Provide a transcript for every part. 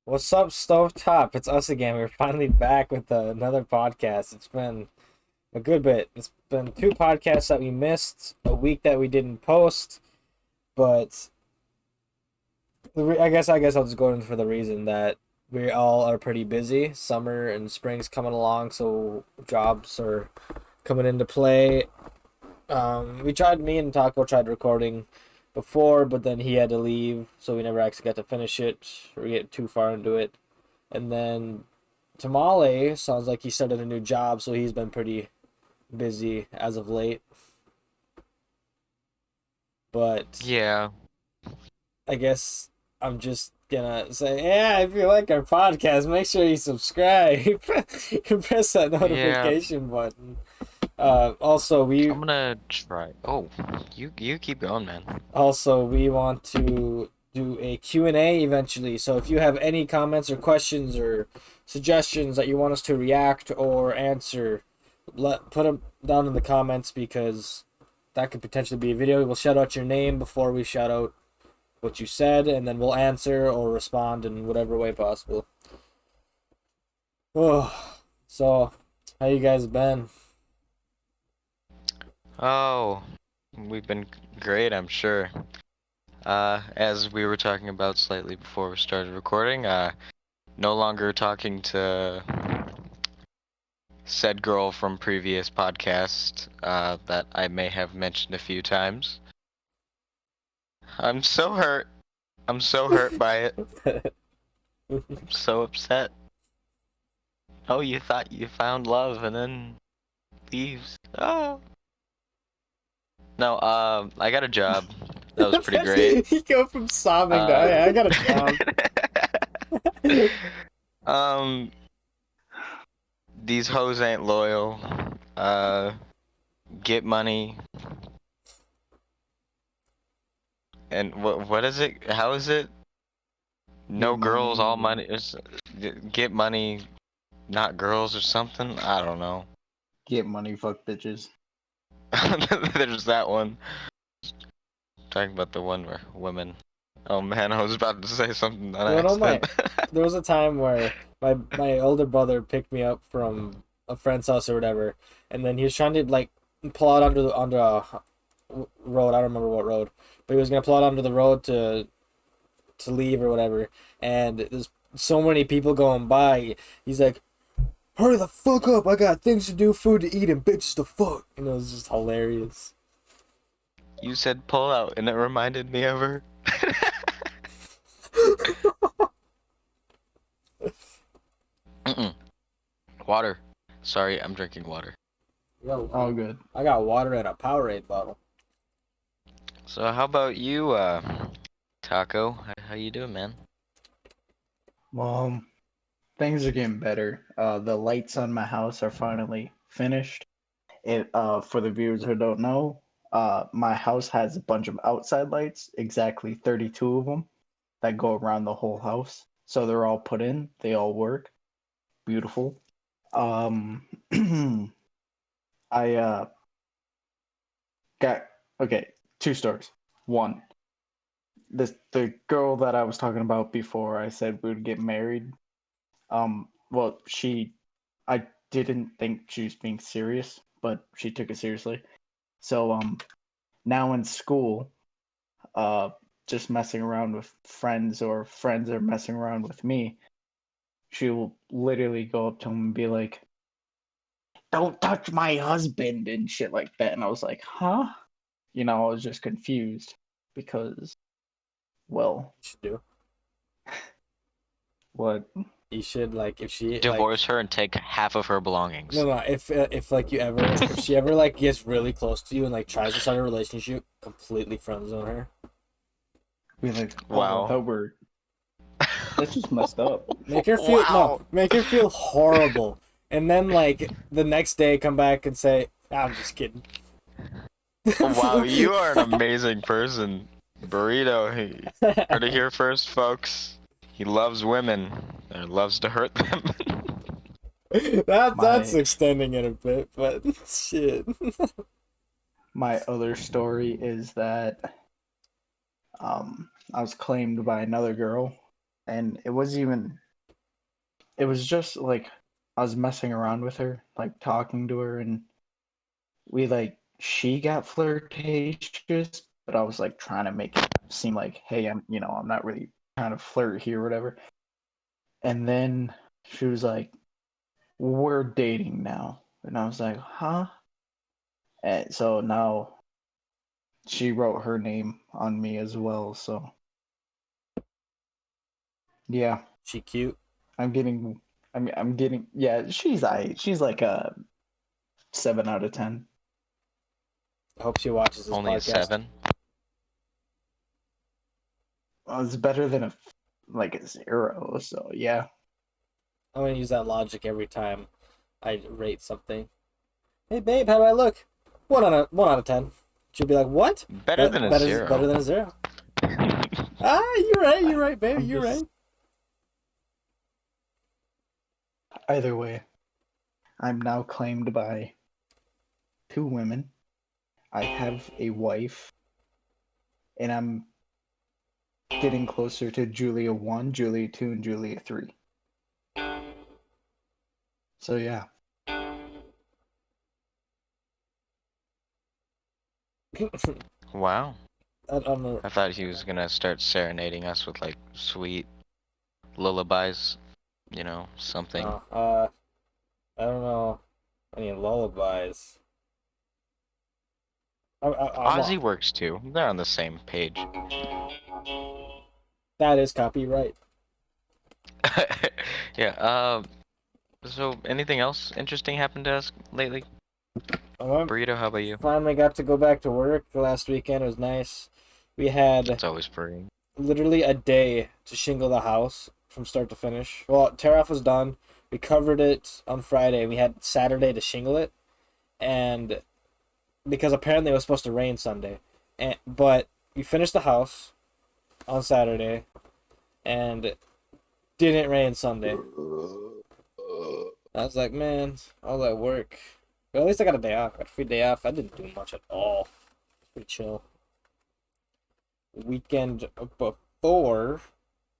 What's up, Stovetop? It's us again. We're finally back with another podcast. It's been a good bit. It's been two podcasts that we missed, a week that we didn't post, but I guess I'll just go in for the reason that we all are pretty busy. Summer and spring's coming along, so jobs are coming into play. Me and Taco tried recording before, but then he had to leave, so we never actually got to finish it or get too far into it. And then Tamale sounds like he started a new job, so he's been pretty busy as of late. But Yeah, I guess I'm just gonna say, yeah, if you like our podcast, make sure you subscribe. Press that yeah. notification button. Also, we I'm gonna try. Oh, you keep going, man. Also, we want to do a Q&A eventually. So if you have any comments or questions or suggestions that you want us to react or answer, put them down in the comments because that could potentially be a video. We'll shout out your name before we shout out what you said, and then we'll answer or respond in whatever way possible. Oh, so how you guys been? Oh, we've been great, I'm sure. As we were talking about slightly before we started recording, no longer talking to said girl from previous podcast, that I may have mentioned a few times. I'm so hurt. I'm so hurt by it. I'm so upset. Oh, you thought you found love and then leaves. Oh. No, I got a job. That was pretty great. You go from sobbing to, oh, Uh, yeah, I got a job. um, these hoes ain't loyal. Uh, get money. And what is it? How is it? No Get girls, all money. money. Get money, not girls or something. I don't know. Get money, fuck bitches. There's that one. Talking about the one where women. Oh man, I was about to say something on You know, accident. there was a time where my older brother picked me up from a friend's house or whatever, and then he was trying to like pull out under a road. I don't remember what road, but he was gonna pull out under the road to leave or whatever. And there's so many people going by. He's like, "Hurry the fuck up! I got things to do, food to eat, and bitches to fuck." And it was just hilarious. You said pull out, and it reminded me of her. Mm-mm. Water. Sorry, I'm drinking water. Yo, All good. I got water in a Powerade bottle. So how about you, Taco? How you doing, man? Well, things are getting better. The lights on my house are finally finished. For the viewers who don't know, my house has a bunch of outside lights, exactly 32 of them, that go around the whole house. So they're all put in. They all work. Beautiful. Um, I got okay. Two stories. One, the girl that I was talking about before I said we would get married. Well, I didn't think she was being serious, but she took it seriously. So, now in school, uh, just messing around with friends or friends are messing around with me, she will literally go up to him and be like, "Don't touch my husband," and shit like that. And I was like, huh? I was just confused because, well, You should do. what? You should like if she like Divorce her and take half of her belongings. no, if like if she ever like gets really close to you and like tries to start a relationship, completely friend zone her. Be like, oh, Wow. that word. That's just messed up. Make her feel Wow. make her feel horrible, and then like the next day come back and say, "I'm just kidding." Wow, you are an amazing person. Burrito, he heard it here first, folks. He loves women and loves to hurt them. That's My extending it a bit, but shit. my other story is that I was claimed by another girl, and it wasn't even. It was just like I was messing around with her, like talking to her, and she got flirtatious, but I was like trying to make it seem like, hey, I'm not really trying to flirt here, or whatever. And then she was like, we're dating now. And I was like, huh? And so now she wrote her name on me as well. So yeah, She cute. I'm getting, I'm getting, yeah, she's like a 7 out of 10. I hope she watches this Only a podcast. 7. Well, it's better than like a 0. So yeah, I'm gonna use that logic every time I rate something. Hey babe, how do I look? 1 out of 10. She'll be like, what? Better than a Better 0. than a 0. You're right, baby, you're right. either way, I'm now claimed by 2 women. I have a wife, and I'm getting closer to Julia 1, Julia 2, and Julia 3. So yeah. Wow. I don't know. I thought he was gonna start serenading us with like sweet lullabies, something. I don't know any lullabies. Ozzy works too. They're on the same page. That is copyright. Yeah. So anything else interesting happened to us lately? Burrito, how about you? Finally got to go back to work last weekend. It was nice. We had It's always free. literally a day to shingle the house from start to finish. Well, tear off was done. We covered it on Friday. We had Saturday to shingle it, and because apparently it was supposed to rain Sunday, but we finished the house on Saturday, and didn't rain Sunday. I was like, man, all that work. But at least I got a day off. I got a free day off. I didn't do much at all. Pretty chill. Weekend before,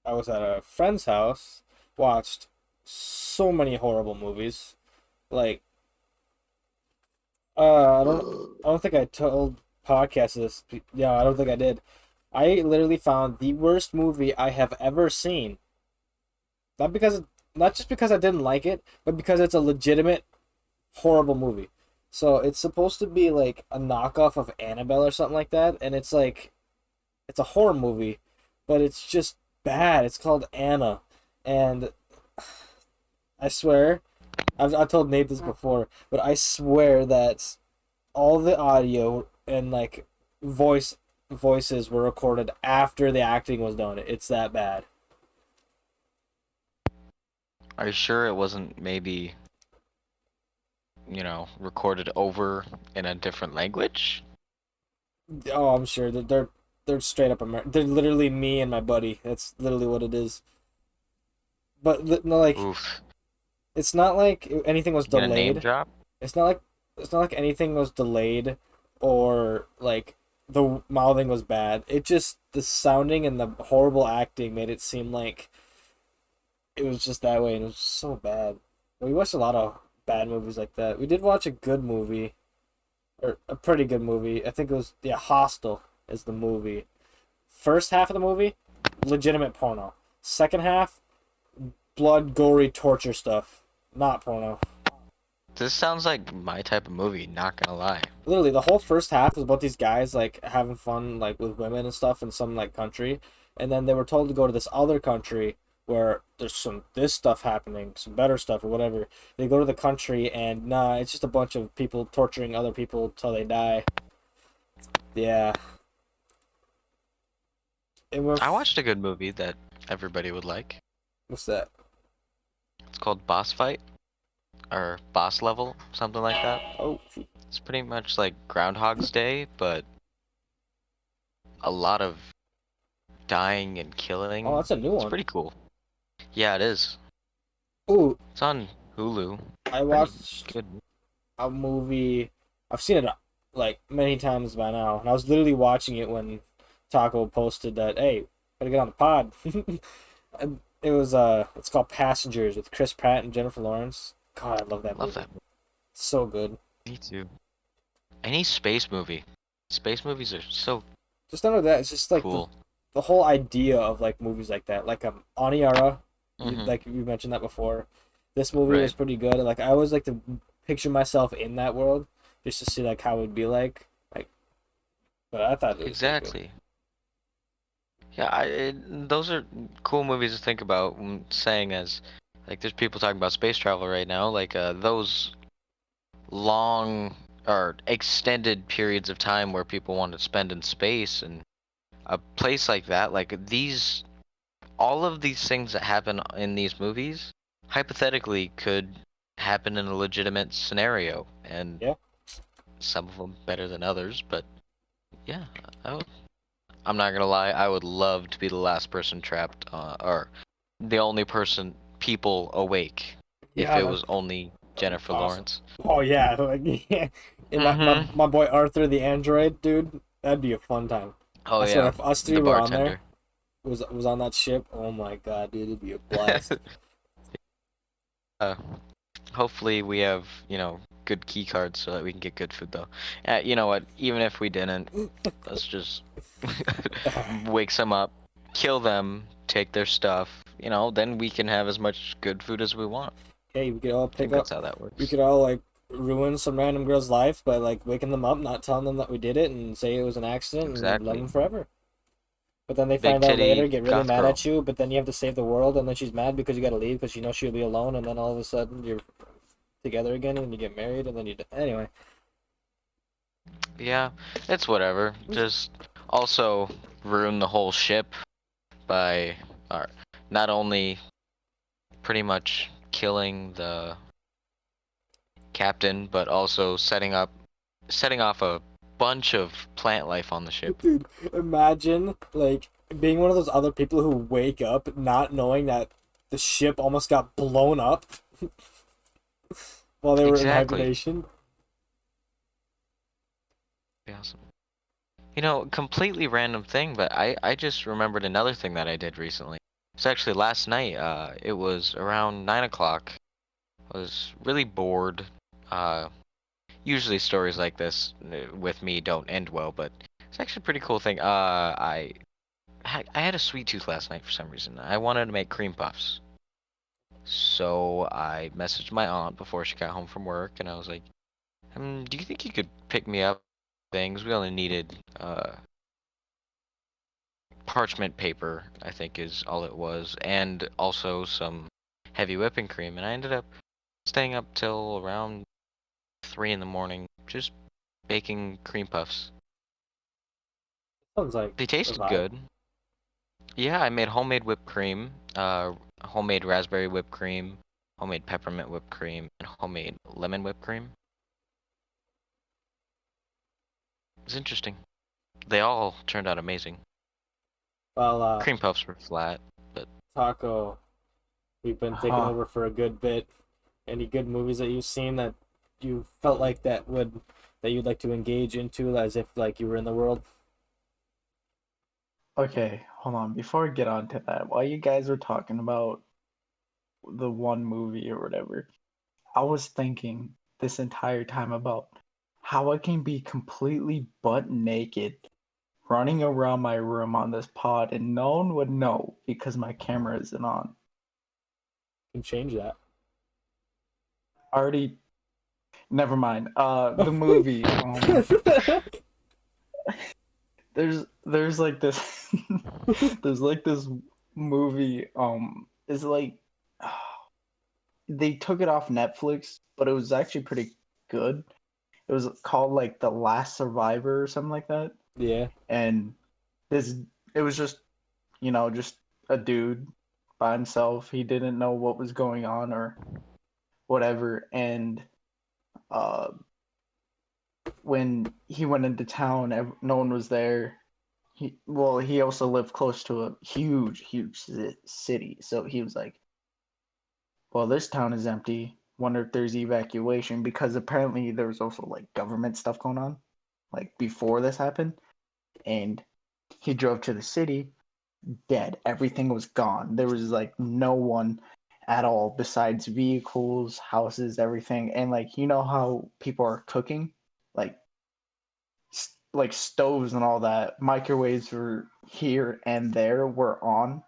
I was at a friend's house, watched so many horrible movies. Like, I don't think I told podcast this. Yeah, I don't think I did. I literally found the worst movie I have ever seen. Not just because I didn't like it, but because it's a legitimate horrible movie. So it's supposed to be like a knockoff of Annabelle or something like that, and it's a horror movie, but it's just bad. It's called Anna, and I swear, I told Nate this before, but I swear that all the audio and like voices were recorded after the acting was done. It's that bad. Are you sure it wasn't maybe, recorded over in a different language? Oh, I'm sure that they're straight up American. They're literally me and my buddy. That's literally what it is. But no, like Oof. it's not like anything was You gonna name delayed. drop? It's not like anything was delayed or like the mouthing was bad. It just the sounding and the horrible acting made it seem like it was just that way, and it was so bad. We watched a lot of bad movies like that. We did watch a good movie, or a pretty good movie. I think it was Hostel is the movie. First half of the movie, legitimate porno. Second half, blood, gory, torture stuff. Not porno. This sounds like my type of movie, not gonna lie. Literally, the whole first half was about these guys like having fun like with women and stuff in some like country, and then they were told to go to this other country where there's this stuff happening, some better stuff or whatever. They go to the country and nah, it's just a bunch of people torturing other people till they die. Yeah. I watched a good movie that everybody would like. What's that? It's called Boss Fight, or Boss Level, something like that. Oh, shoot. It's pretty much like Groundhog's Day, but a lot of dying and killing. Oh, that's a new It's one. pretty cool. Yeah, it is. Ooh, It's on Hulu. I Pretty watched good. a movie. I've seen it like many times by now, and I was literally watching it when Taco posted that, hey, gotta get on the pod. It was it's called Passengers with Chris Pratt and Jennifer Lawrence. God, I love that Love movie. that. So good. Me too. Any space movie. Space movies are so Just none of that. It's just like cool. the whole idea of like movies like that, like Aniara, Mm-hmm. like you mentioned that before. This movie was Right. pretty good. Like I always like to picture myself in that world just to see like how it would be like. Like, but I thought it was pretty good. Exactly. Yeah, those are cool movies to think about when saying as like there's people talking about space travel right now, like those long or extended periods of time where people want to spend in space and a place like that, like these all of these things that happen in these movies hypothetically could happen in a legitimate scenario and Yeah. some of them better than others, but yeah, I'm not gonna lie, I would love to be the last person trapped, or the only person, people awake, if Yeah, it was only that'd be Jennifer awesome. Lawrence. Oh yeah, like yeah. And my Mm-hmm. boy Arthur the android, dude, that'd be a fun time. Oh I swear, yeah, if us three the were on there, bartender. was on that ship, oh my god, dude, it'd be a blast. uh, Hopefully we have, good key cards so that we can get good food though. You know what? Even if we didn't, let's just wake some up, kill them, take their stuff. Then we can have as much good food as we want. Hey, we could all I pick think up. that's how that We works. could all like ruin some random girl's life by like waking them up, not telling them that we did it, and say it was an accident, and love Exactly. them forever. But then they Big find out later, titty get really goth mad girl. at you. But then you have to save the world, and then she's mad because you got to leave because she knows she'll be alone. And then all of a sudden you're together again, and you get married, and then anyway. Yeah, it's whatever. Just also ruin the whole ship by, or not only pretty much killing the captain, but also setting off a bunch of plant life on the ship. Dude, imagine like being one of those other people who wake up not knowing that the ship almost got blown up while they were in Exactly. hibernation. Be awesome. Completely random thing, but I just remembered another thing that I did recently. It's actually last night. It was around 9 o'clock. I was really bored. Uh, Usually stories like this with me don't end well, but it's actually a pretty cool thing. I had a sweet tooth last night for some reason. I wanted to make cream puffs. So I messaged my aunt before she got home from work, and I was like, do you think you could pick me up things? We only needed parchment paper, I think is all it was, and also some heavy whipping cream. And I ended up staying up till around 3 in the morning, just baking cream puffs. Sounds like They a tasted vibe. good. Yeah, I made homemade whipped cream, homemade raspberry whipped cream, homemade peppermint whipped cream, and homemade lemon whipped cream. It's interesting. They all turned out amazing. Well, Cream puffs were flat, but Taco, we've been taking Huh. over for a good bit. Any good movies that you've seen that you felt like that you'd like to engage into as if like you were in the world? Okay, hold on. Before I get on to that, while you guys were talking about the one movie or whatever, I was thinking this entire time about how I can be completely butt naked running around my room on this pod and no one would know because my camera isn't on. You can change that. Already, never mind. The movie. There's like this there's like this movie. Is like they took it off Netflix, but it was actually pretty good. It was called like The Last Survivor or something like that. Yeah. And this it was just a dude by himself. He didn't know what was going on or whatever. And uh, when he went into town, no one was there. He also lived close to a huge city, so he was like, "Well, this town is empty. Wonder if there's evacuation because apparently there was also like government stuff going on, like before this happened." And he drove to the city dead. Everything was gone. There was like no one at all besides vehicles, houses, everything. And like you know how people are cooking, like like stoves and all that. Microwaves were here and there were on,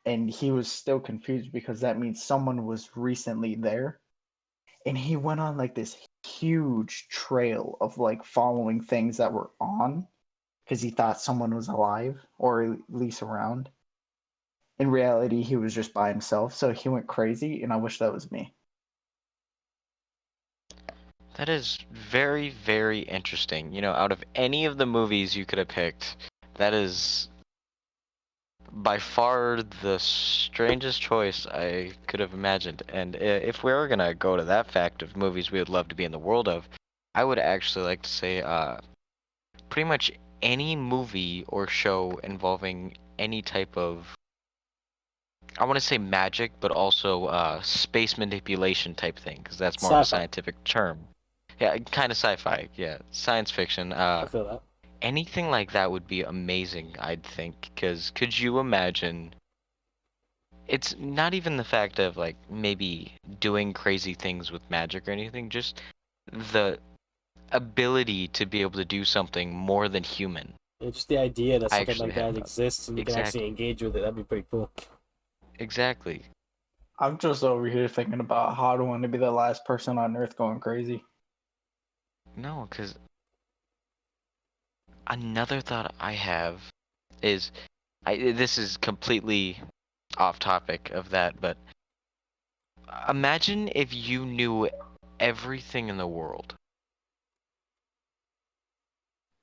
and he was still confused because that means someone was recently there. And he went on like this huge trail of like following things that were on because he thought someone was alive or at least around. In reality, he was just by himself, so he went crazy, and I wish that was me. That is very, very interesting. You know, out of any of the movies you could have picked, that is by far the strangest choice I could have imagined. And if we were gonna go to that fact of movies we would love to be in the world of, I would actually like to say pretty much any movie or show involving any type of, I want to say magic, but also space manipulation type thing, because that's more of a Sci-fi. scientific term. Yeah, kind of sci-fi. Yeah, science fiction. I feel that. Anything like that would be amazing, I'd think. Because could you imagine? It's not even the fact of like maybe doing crazy things with magic or anything, just the ability to be able to do something more than human. It's just the idea that I something actually like that have that. exists and you can actually Exactly. engage with it. That'd be pretty cool. Exactly. I'm just over here thinking about how I want to be the last person on Earth going crazy. No, because another thought I have is, this is completely off topic of that, but imagine if you knew everything in the world.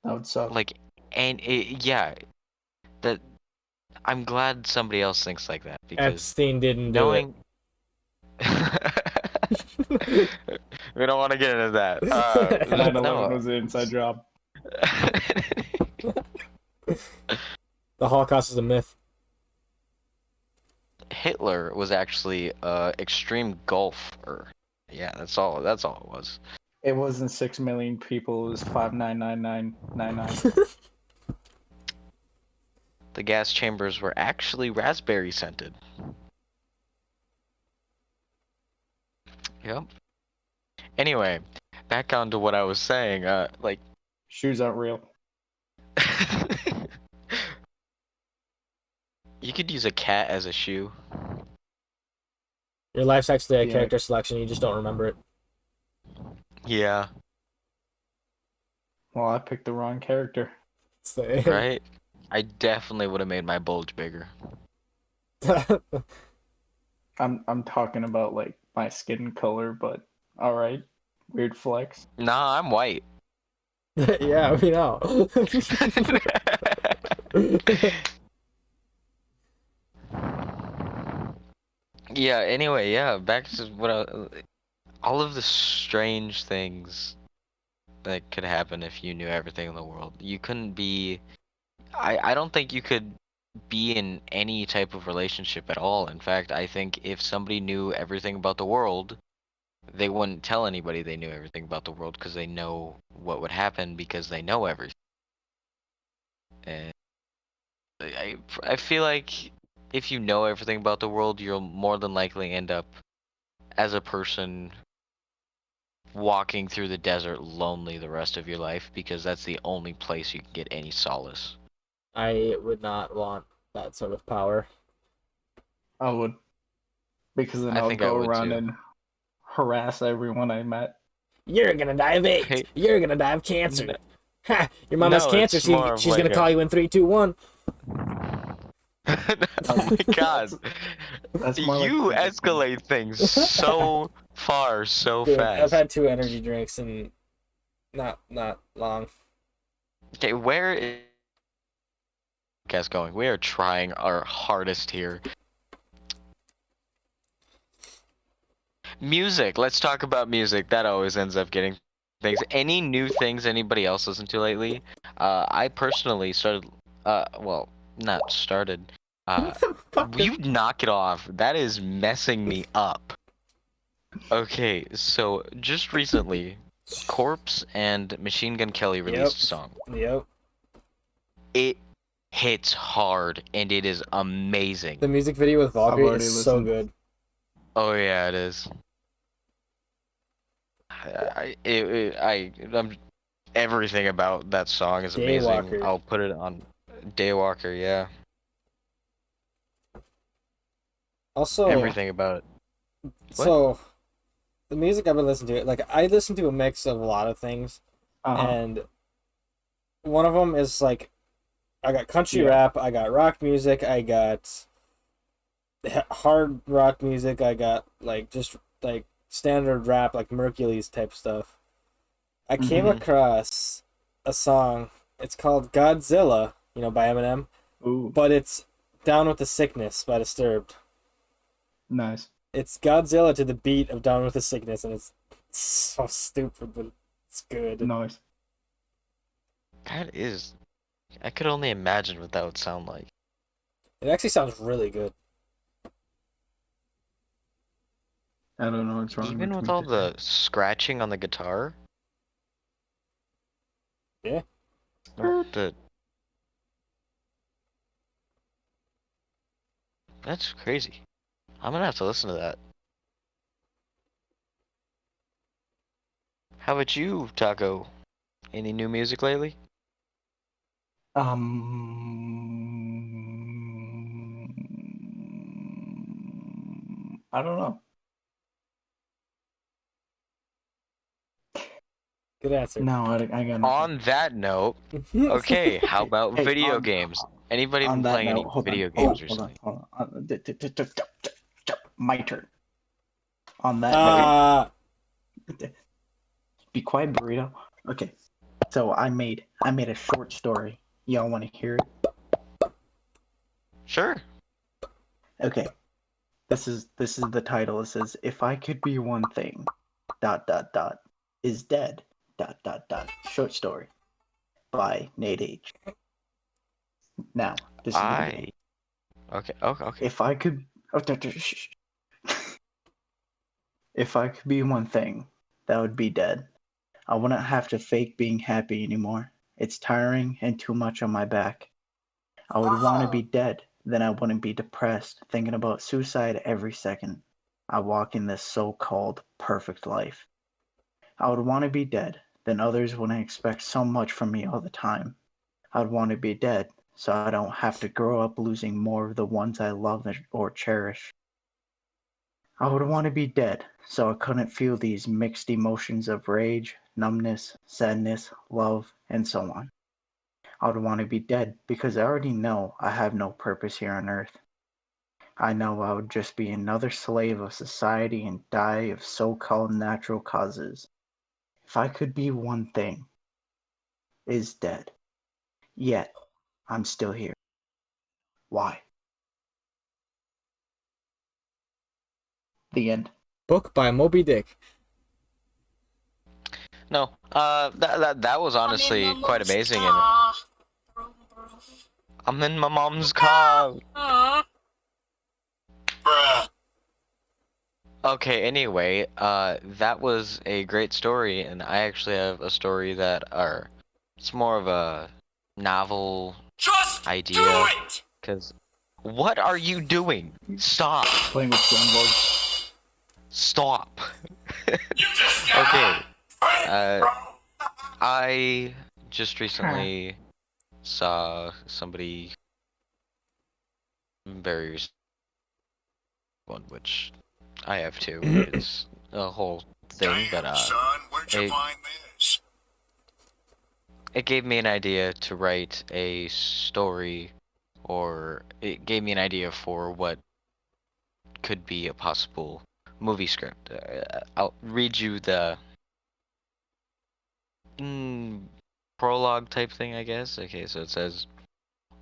That would suck. Like, and yeah, that I'm glad somebody else thinks like that because Epstein didn't do it. knowing we don't want to get into that. But 9/11 no. was an inside job. The Holocaust is a myth. Hitler was actually extreme golfer. Yeah, that's all. That's all it was. It wasn't 6 million people. It was 5,999,99. The gas chambers were actually raspberry scented. Yep. Anyway, back on to what I was saying. Like, Shoes aren't real. you could use a cat as a shoe. Your life's actually a Yeah. character selection. You just don't remember it. Yeah. Well, I picked the wrong character. So, Right. I definitely would have made my bulge bigger. I'm talking about like my skin color, but all right, weird flex. Nah, I'm white. yeah, we know. Yeah. Anyway, yeah. Back to what all of the strange things that could happen if you knew everything in the world. You couldn't be. I don't think you could be in any type of relationship at all. In fact, I think if somebody knew everything about the world, they wouldn't tell anybody they knew everything about the world because they know what would happen because they know everything. And I feel like if you know everything about the world, you'll more than likely end up as a person walking through the desert lonely the rest of your life because that's the only place you can get any solace. I would not want that sort of power. I would, because then I I'll think I go would around too. and harass everyone I met. You're gonna die of AIDS. Hey. You're gonna die of cancer. No. Ha! Your mom has No, cancer. it's more of She's like gonna a- call you in 3, 2, 1. Oh my god. That's more like You physical. escalate things so far, so Dude, I've fast. had 2 energy drinks and not long. Okay, where is podcast going? We are trying our hardest here. Music. Let's talk about music. That always ends up getting things. Any new things anybody else listened to lately? I personally started. Well, not started. You knock it off. That is messing me up. Okay, so just recently, Corpse and Machine Gun Kelly released a song. Yep. It hits hard, and it is amazing. The music video with I've Valkyrie already is so listened. good. Oh yeah, it is. I'm everything about that song is amazing. Daywalker. I'll put it on Daywalker. Yeah, Also, everything about it. What? so the music I've been listening to, like I listen to a mix of a lot of things, Uh-huh. and one of them is like I got country Yeah. rap, I got rock music, I got hard rock music, I got like just like standard rap, like Mercury's type stuff. I came Mhm. across a song. It's called Godzilla, by Eminem, Ooh, but it's Down with the Sickness by Disturbed. nice. It's Godzilla to the beat of Down with the Sickness, and it's so stupid, but it's good. Nice. That is. I could only imagine what that would sound like. It actually sounds really good. I don't know what's wrong Even with with me all today. the scratching on the guitar. Yeah. The That's crazy. I'm gonna have to listen to that. How about you, Taco? Any new music lately? I don't know. Good answer. No, I got nothing. On that note, okay, how about Hey, video games? Anybody on been that playing note, any hold on. video Hold games on, hold on, recently? hold on. My turn. On that Okay. Ah, note, be quiet, burrito. Okay. So I made a short story. Y'all want to hear it? Sure. Okay. This is the title. It says, "If I could be one thing, dot dot dot, is dead, dot dot dot." Short story by Nate H. Now, this is the beginning. Okay. Okay. If I could, oh, if I could be one thing, that would be dead. I wouldn't have to fake being happy anymore. It's tiring and too much on my back. I would want to be dead, then I wouldn't be depressed, thinking about suicide every second. I walk in this so-called perfect life. I would want to be dead, then others wouldn't expect so much from me all the time. I would want to be dead, so I don't have to grow up losing more of the ones I love or cherish. I would want to be dead, so I couldn't feel these mixed emotions of rage, numbness, sadness, love, and so on. I would want to be dead because I already know I have no purpose here on earth. I know I would just be another slave of society and die of so-called natural causes. If I could be one thing, is dead. Yet, I'm still here. Why? The end. book by Moby Dick. No. That was honestly quite amazing, and I'm in my mom's car. Okay, anyway, that was a great story, and I actually have a story it's more of a novel idea. Cause, what are you doing? Stop! Playing with Gameboy. Stop! Okay, I just recently saw somebody very recent one, which I have too. It's a whole thing, but Son, where'd you it, find this? it gave me an idea to write a story, or it gave me an idea for what could be a possible movie script. I'll read you the prologue type thing, I guess. Okay, so it says,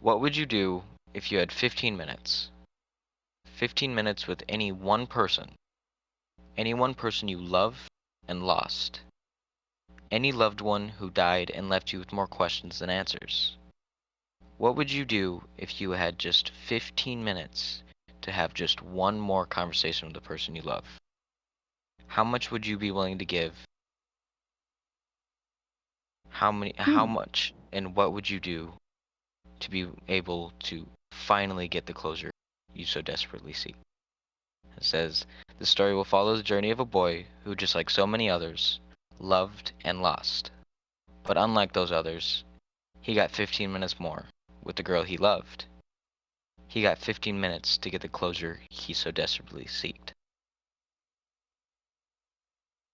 what would you do if you had 15 minutes? 15 minutes with any one person you love and lost. Any loved one who died and left you with more questions than answers. What would you do if you had just 15 minutes to have just one more conversation with the person you love? How much would you be willing to give? How much and what would you do to be able to finally get the closure you so desperately seek. It says, the story will follow the journey of a boy who, just like so many others, loved and lost. But unlike those others, he got 15 minutes more with the girl he loved. He got 15 minutes to get the closure he so desperately seeked.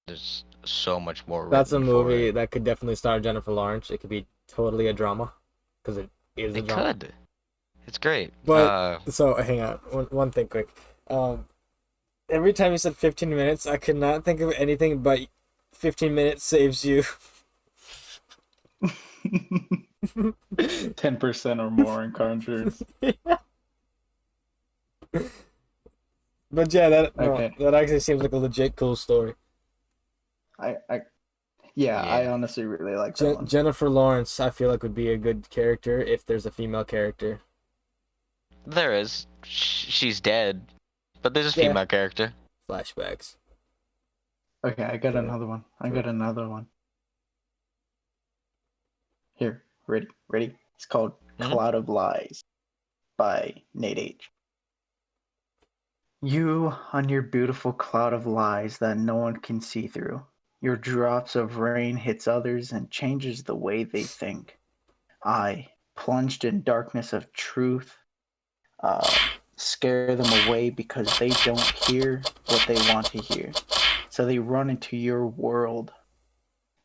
There's so much more That's a written for movie it. that could definitely star Jennifer Lawrence. It could be totally a drama, because it is a It drama. could. It's great. But so hang on, one thing quick. Every time you said 15 minutes, I could not think of anything but 15 minutes saves you. 10% or more in car insurance. But yeah, Okay. that actually seems like a legit cool story. I I Yeah. honestly really like that one. Jennifer Lawrence, I feel like would be a good character if there's a female character. There is. She's dead. But there's a Yeah. female character. Flashbacks. Okay, I got Okay. another one. I got another one. Here, ready? It's called Mhm. Cloud of Lies by Nate H. You on your beautiful cloud of lies that no one can see through. Your drops of rain hits others and changes the way they think. I, plunged in darkness of truth, scare them away because they don't hear what they want to hear. So they run into your world.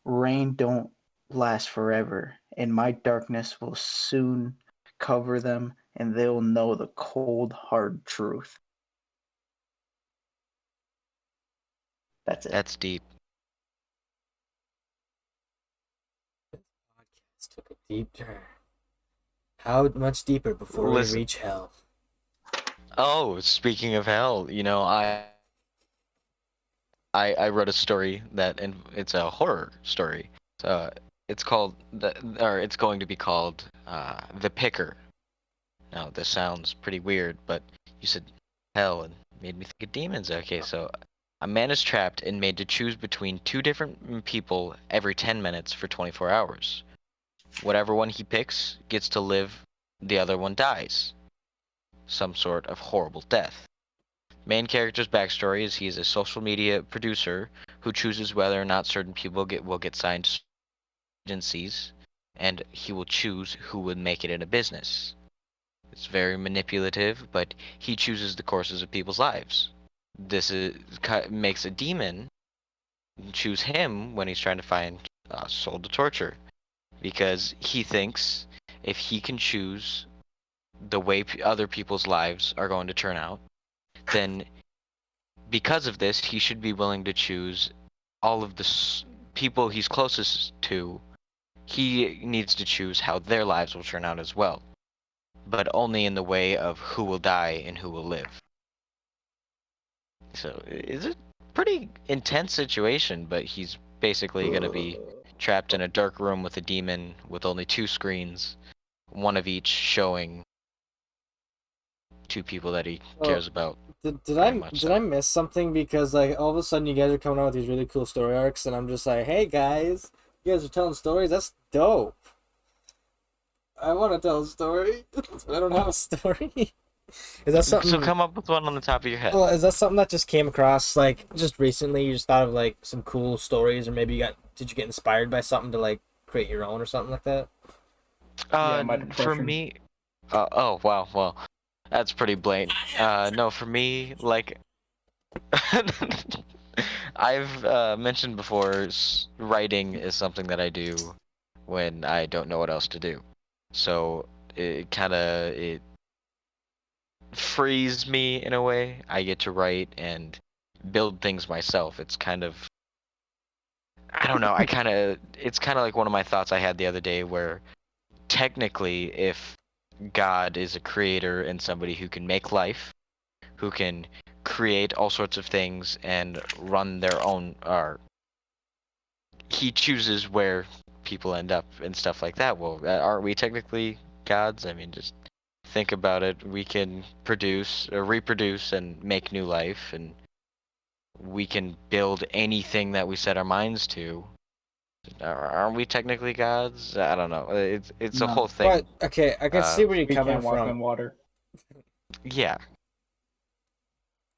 Rain don't last forever, and my darkness will soon cover them, and they'll know the cold, hard truth. That's it. That's deep. Podcast took a deep turn. How much deeper before we Listen. reach hell? Oh, speaking of hell, I wrote a story and it's a horror story. It's called it's going to be called The Picker. Now this sounds pretty weird, but you said hell and made me think of demons. Okay, so a man is trapped and made to choose between two different people every 10 minutes for 24 hours. Whatever one he picks gets to live, the other one dies. Some sort of horrible death. Main character's backstory is he is a social media producer who chooses whether or not certain people will get signed to agencies, and he will choose who would make it in a business. It's very manipulative, but he chooses the courses of people's lives. Makes a demon choose him when he's trying to find a soul to torture, because he thinks if he can choose the way other people's lives are going to turn out, then because of this, he should be willing to choose all of the people he's closest to. He needs to choose how their lives will turn out as well, but only in the way of who will die and who will live. So it's a pretty intense situation, but he's basically going to be trapped in a dark room with a demon with only two screens, one of each showing two people that he cares about. Did Very much so. I miss something? Because like all of a sudden you guys are coming out with these really cool story arcs, and I'm just like, hey guys, you guys are telling stories. That's dope. I want to tell a story, but I don't have a story. Is that something? So come up with one on the top of your head. Well, is that something that just came across like just recently? You just thought of like some cool stories, or maybe did you get inspired by something to like create your own or something like that? Yeah, my For depression. me, oh wow, well, that's pretty blatant. No, for me, like, I've mentioned before, writing is something that I do when I don't know what else to do. So it frees me in a way. I get to write and build things myself. It's kind of, I don't know. It's kind of like one of my thoughts I had the other day where technically, if God is a creator and somebody who can make life, who can create all sorts of things and run their own art, he chooses where people end up and stuff like that. Well, aren't we technically gods? I mean, just think about it. We can produce or reproduce and make new life, and we can build anything that we set our minds to. Aren't we technically gods? I don't know. It's a whole No, But thing. okay, I can Uh, see where you're we coming can't walk from. on water. yeah.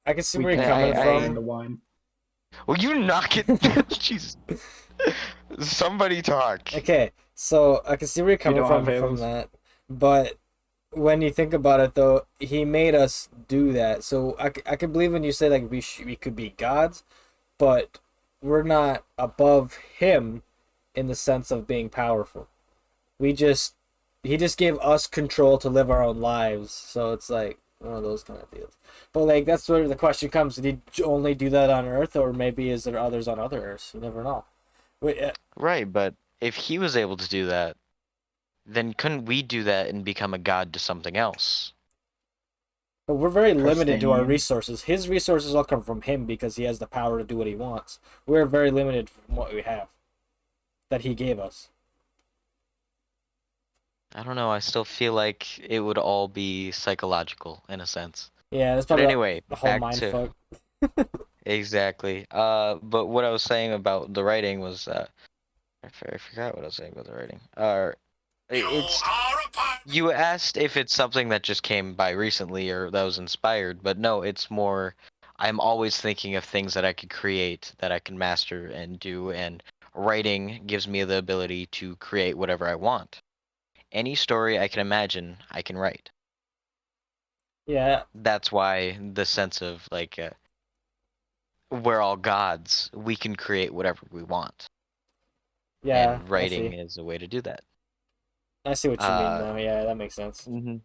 I can see We where you're can't coming turn water I into from. wine. Will you knock it? Jesus. Somebody talk. Okay, so I can see where you're We coming don't have from halos. that, but when you think about it, though, he made us do that. So I can believe when you say like we could be gods, but we're not above him in the sense of being powerful. We just he just gave us control to live our own lives. So it's like one of those kind of deals. But like that's where the question comes: did he only do that on Earth, or maybe is there others on other Earths? You never know. Wait, Right, but if he was able to do that, then couldn't we do that and become a god to something else? but we're very limited to our Crustanians. resources. His resources all come from him because he has the power to do what he wants. We're very limited from what we have that he gave us. I don't know. I still feel like it would all be psychological in a sense. Yeah, that's But probably anyway, the whole back mind to fuck. exactly. But what I was saying about the writing was, I forgot what I was saying about the writing. It's you asked if it's something that just came by recently or that was inspired, but no, it's more. I'm always thinking of things that I could create, that I can master and do, and writing gives me the ability to create whatever I want. Any story I can imagine, I can write. Yeah, That's why the sense of like we're all gods. We can create whatever we want, yeah, and I writing see. is a way to do that. I see what you mean Uh, now. Yeah, that makes sense. mhm.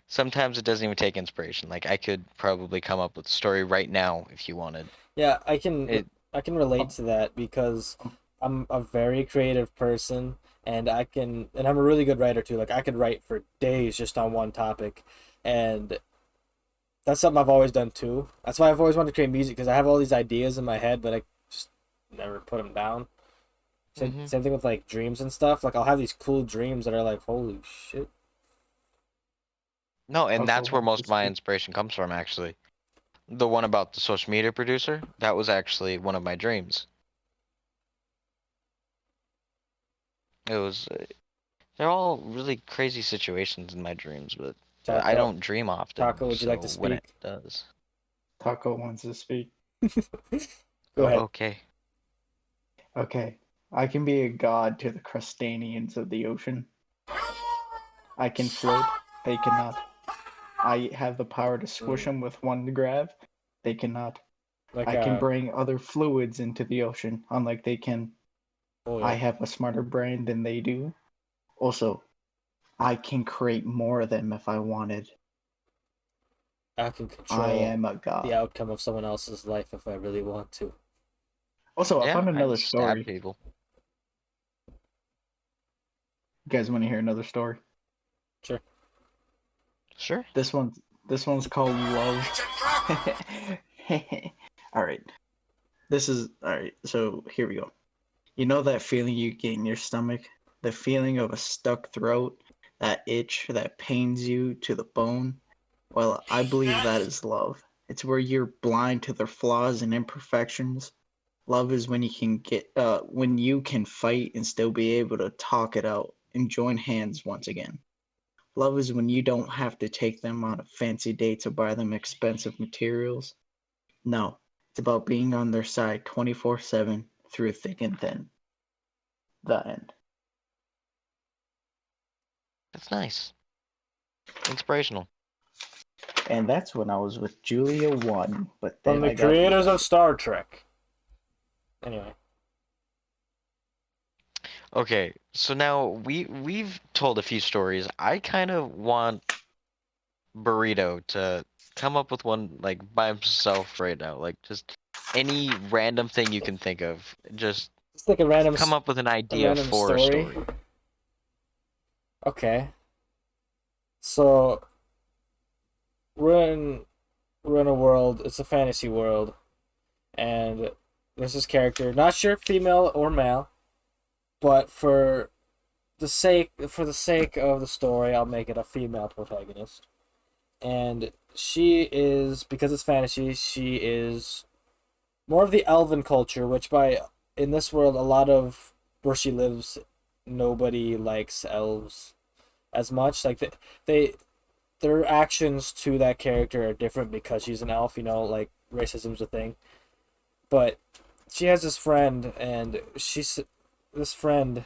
Sometimes it doesn't even take inspiration. Like I could probably come up with a story right now if you wanted. Yeah, It. I can relate Um, to that because um, I'm a very creative person and I'm a really good writer too. Like I could write for days just on one topic, and that's something I've always done too. That's why I've always wanted to create music because I have all these ideas in my head, but I just never put them down. Mhm. Same thing with like dreams and stuff. Like I'll have these cool dreams that are like, holy shit. No, and Taco that's where wants to most of my speak. inspiration comes from. Actually, the one about the social media producer, that was actually one of my dreams. It was. They're all really crazy situations in my dreams, but I Taco, don't dream often, Taco, would you like to so when it speak? does. Taco wants to speak. Go ahead. Okay. Okay. I can be a god to the crustaceans of the ocean. I can float. They cannot. I have the power to squish Mm, them with one grab. They cannot. like I can bring other fluids into the ocean, unlike they can. oh I yeah, have a smarter brain than they do. Also, I can create more of them if I wanted. I can I control am a the god. outcome of someone else's life if I really want to. Also, I Yeah, found I can another stab story. people. You guys want to hear another story? Sure. Sure. This one's called Love. All right. This is all right. So here we go. You know that feeling you get in your stomach? The feeling of a stuck throat, that itch that pains you to the bone? Well, I believe that is love. It's where you're blind to their flaws and imperfections. Love is when you can fight and still be able to talk it out and join hands once again. Love is when you don't have to take them on a fancy date to buy them expensive materials. No, it's about being on their side 24/7 through thick and thin. The end. That's nice. Inspirational. And that's when I was with Julia 1, but From then the I got creators of rejected. Star Trek. Anyway, Okay, so now we've told a few stories. I kind of want Burrito to come up with one like by himself right now. Like just any random thing you can think of. Just it's like come up with an a idea random for a story. story. Okay, so we're in we're in a world. It's a fantasy world, and there's this character. Not sure female or male, but for the sake of the story, I'll make it a female protagonist. And she is because it's fantasy. She is more of the elven culture, which by in this world, a lot of where she lives, nobody likes elves as much. Like they their actions to that character are different because she's an elf. Like racism's a thing. But she has this friend, and this friend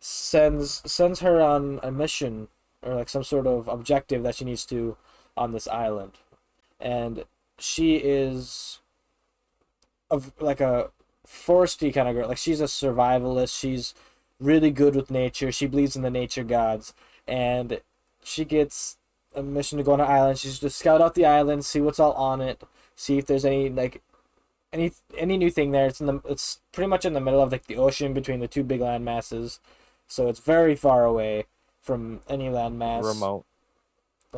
sends her on a mission or like some sort of objective that she needs to on this island, and she is like a foresty kind of girl. Like she's a survivalist. She's really good with nature. She believes in the nature gods, and she gets a mission to go on an island. She's to scout out the island, see what's all on it, see if there's any new thing there. It's pretty much in the middle of like the ocean between the two big land masses, so it's very far away from any land mass. Remote.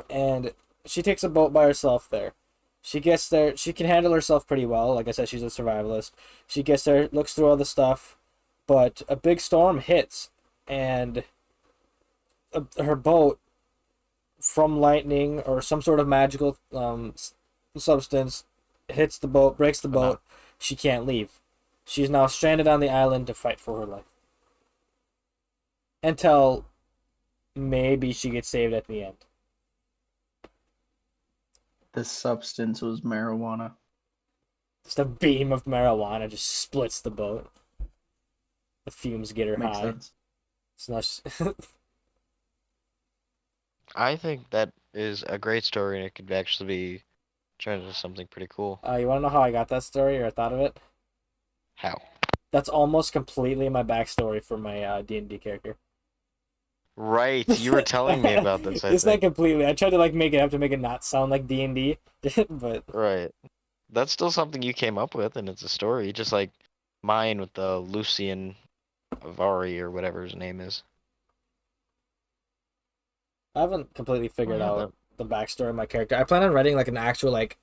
And she takes a boat by herself there. She gets there. She can handle herself pretty well. Like I said, she's a survivalist. She gets there, looks through all the stuff, but a big storm hits, and her boat, from lightning or some sort of magical substance, hits the boat, breaks the boat. She can't leave. She's now stranded on the island to fight for her life. Until maybe she gets saved at the end. This substance was marijuana. Just a beam of marijuana just splits the boat. The fumes get her Makes high. sense. It's not. I think that is a great story, and it could actually be turned into something pretty cool. You want to know how I got that story or I thought of it? How? That's almost completely my backstory for my D&D character. Right, you were telling me about this. It's not completely. I tried to like make it up to make it not sound like D&D, but Right. That's still something you came up with, and it's a story, just like mine with the Lucian Avari or whatever his name is. I haven't completely figured yeah, out the backstory of my character. I plan on writing like an actual like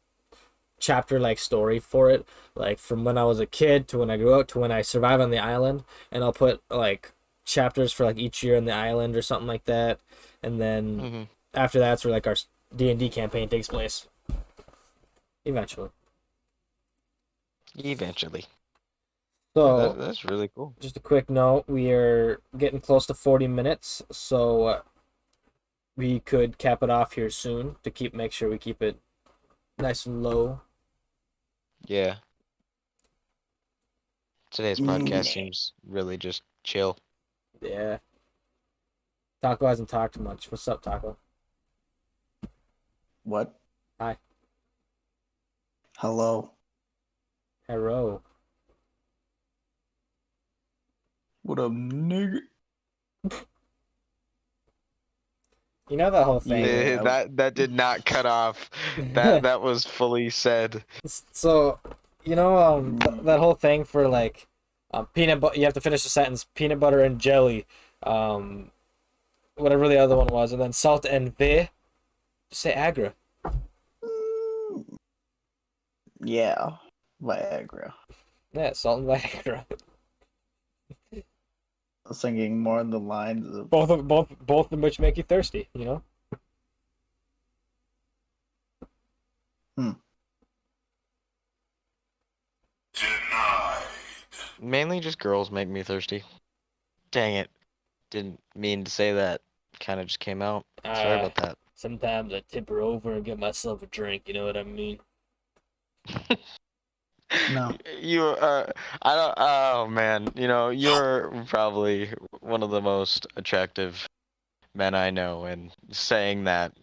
chapter like story for it, like from when I was a kid to when I grew up to when I survive on the island, and I'll put like chapters for like each year on the island or something like that, and then after that's where like our D&D campaign takes place. Eventually. So That's really cool. just a quick note: we are getting close to 40 minutes, so we could cap it off here soon to make sure we keep it nice and low. Yeah. Today's podcast seems really just chill. Yeah. Taco hasn't talked much. What's up, Taco? What? Hi. Hello. Hello. What up, nigga? You know that whole thing. Yeah. That did not cut off. That was fully said. So, that whole thing for like peanut butter. You have to finish the sentence: peanut butter and jelly, whatever the other one was, and then salt and just say Agra. Yeah. Viagra. Yeah, salt and Viagra. I was thinking more on the lines of both of them which make you thirsty. Denied. Mainly just girls make me thirsty. Dang it. Didn't mean to say that. Kind of just came out. Sorry about that. Sometimes I tip her over and get myself a drink. You know what I mean? no. I don't, oh man, you're probably one of the most attractive men I know, and saying that,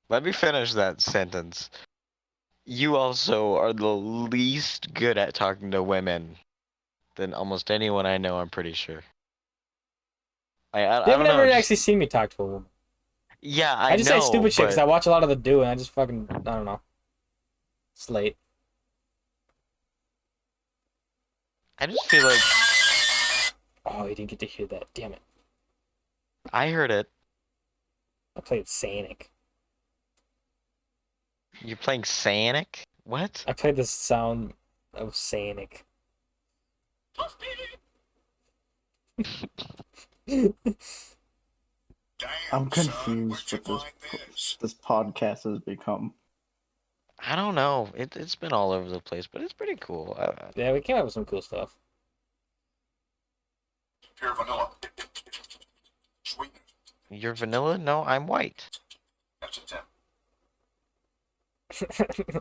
let me finish that sentence. You also are the least good at talking to women than almost anyone I know, I'm pretty sure. I You've don't never know, actually seen me talk to a woman. yeah, I just know, say stupid shit because I but watch a lot of the do, and I just fucking, I don't know. It's late. I just feel like Oh, you didn't get to hear that. Damn it. I heard it. I played Sanic. You're playing Sanic? What? I played the sound of Sanic. I'm confused what this podcast has become. I don't know. It's been all over the place, but it's pretty cool. Yeah, we came up with some cool stuff. Pure vanilla. Sweet. You're vanilla? No, I'm white. That's a 10.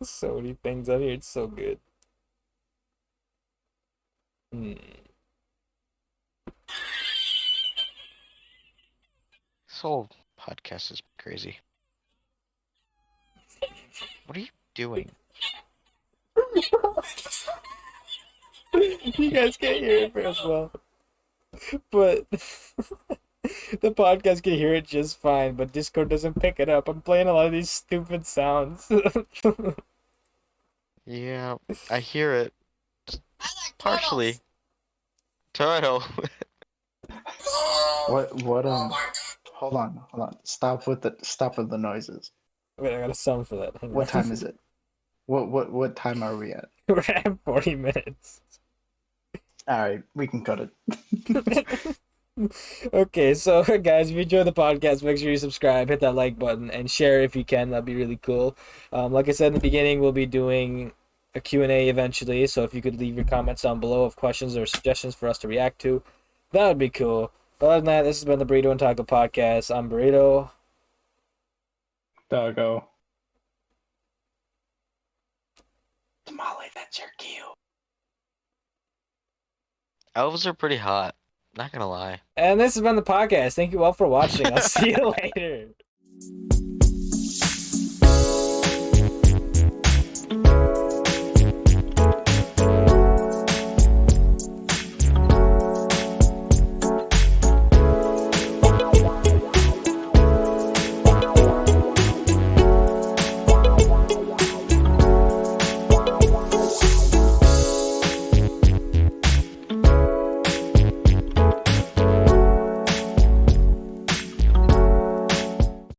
So many things on here. It's so good. Hmm. This whole podcast is crazy. What are you doing? You guys can't hear it as well, but the podcast can hear it just fine. But Discord doesn't pick it up. I'm playing a lot of these stupid sounds. Yeah, I hear it. Partially. Turtle. What hold on. Stop with the noises. Wait, I got a sound for that. Hang What on. time is it? What time are we at? We're at 40 minutes. Alright, we can cut it. Okay, so guys, if you enjoy the podcast, make sure you subscribe, hit that like button, and share if you can. That'd be really cool. Like I said in the beginning, we'll be doing a Q&A eventually, so if you could leave your comments down below of questions or suggestions for us to react to, that would be cool. But other than that, this has been the Burrito and Taco Podcast. I'm Burrito. Doggo. Tamale, that's your cue. Elves are pretty hot. Not gonna lie. And this has been the podcast. Thank you all for watching. I'll see you later.